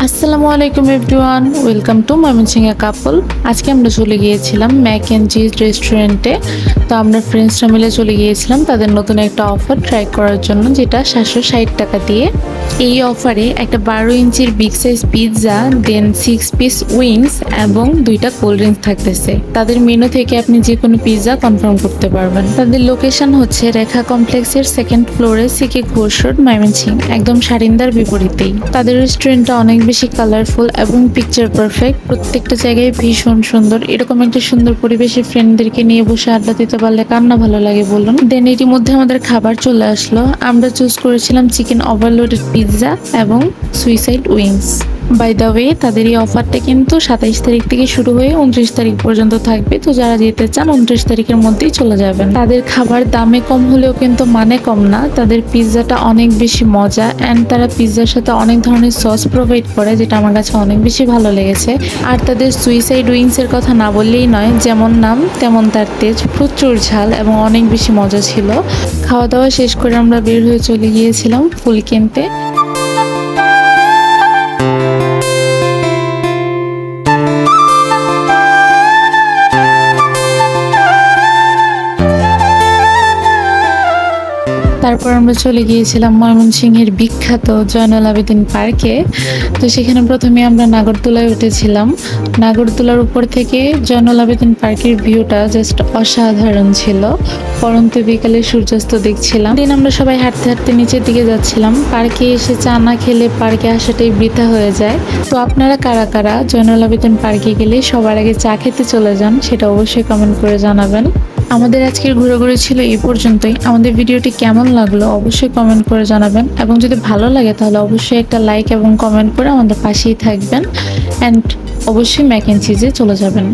আসসালামু আলাইকুম everyone, welcome to Mymensingh কাপল। আজকে আমরা চলে গিয়েছিলাম ম্যাক অ্যান্ড চিজ রেস্টুরেন্টে। তো আমরা ফ্রেন্ডসরা মিলে চলে গিয়েছিলাম তাদের নতুন একটা অফার ট্রাই করার জন্য, যেটা 760 টাকা দিয়ে। এই অফারে একটা 12 ইঞ্চির বিগ সাইজ পিৎজা, দেন 6 পিস উইংস এবং 2টা কোল্ড ড্রিঙ্কস থাকতেছে। তাদের মেনু থেকে আপনি যে কোনো পিৎজা কনফার্ম করতে পারবেন। তাদের লোকেশন হচ্ছে রেখা কমপ্লেক্সের 2nd ফ্লোরে, সিকে ঘোষ রোড, ময়মনসিংহ, একদম সারিন্দার বিপরীতেই। তাদের রেস্টুরেন্টটা অনেক বেশি কালারফুল এবং পিকচার পারফেক্ট। প্রত্যেকটা জায়গায় ভীষণ সুন্দর। এরকম একটা সুন্দর পরিবেশে ফ্রেন্ডদেরকে নিয়ে বসে আড্ডা দিতে পারলে কার না ভালো লাগে বলুন। দেন এটির মধ্যে আমাদের খাবার চলে আসলো। আমরা চুজ করেছিলাম চিকেন ওভারলোডেড পিৎজা এবং suicide wings. By the way, তাদের এই অফারটা কিন্তু 27 তারিখ থেকে শুরু হয়ে 29 তারিখ পর্যন্ত থাকবে। তো যারা যেতে চান 29 তারিখের মধ্যেই চলে যাবেন। তাদের খাবার দামে কম হলেও কিন্তু মানে কম না। তাদের পিৎজাটা অনেক বেশি মজা, অ্যান্ড তারা পিৎজার সাথে অনেক ধরনের সস প্রোভাইড করে, যেটা আমার কাছে অনেক বেশি ভালো লেগেছে। আর তাদের সুইসাইড উইংস এর কথা না বললেই নয়, যেমন নাম তেমন তার তেজ, প্রচুর ঝাল এবং অনেক বেশি মজা ছিল। খাওয়া দাওয়া শেষ করে আমরা বের হয়ে চলে গিয়েছিলাম ফুল কিনতে। তারপর আমরা চলে গিয়েছিলাম ময়মনসিংহের বিখ্যাত জয়নুল আবেদিন পার্কে। তো সেখানে প্রথমে আমরা নাগরদোলায় উঠেছিলাম। নাগরদোলার উপর থেকে জয়নুল আবেদিন পার্কের ভিউটা জাস্ট অসাধারণ ছিল। পরন্ত বিকালে সূর্যাস্ত দেখছিলাম। দিন আমরা সবাই হাঁটতে হাঁটতে নিচের দিকে যাচ্ছিলাম। পার্কে এসে চা না খেলে পার্কে আসাটাই বৃথা হয়ে যায়। তো আপনারা কারা কারা জয়নুল আবেদিন পার্কে গেলে সবার আগে চা খেতে চলে যান, সেটা অবশ্যই কমেন্ট করে জানাবেন। আমাদের আজকের ঘোরাঘুরি ছিল এই পর্যন্তই। আমাদের ভিডিওটি কেমন লাগলো অবশ্যই কমেন্ট করে জানাবেন, এবং যদি ভালো লাগে তাহলে অবশ্যই একটা লাইক এবং কমেন্ট করে আমাদের পাশেই থাকবেন, অ্যান্ড অবশ্যই ম্যাক অ্যান্ড চিজে চলে যাবেন।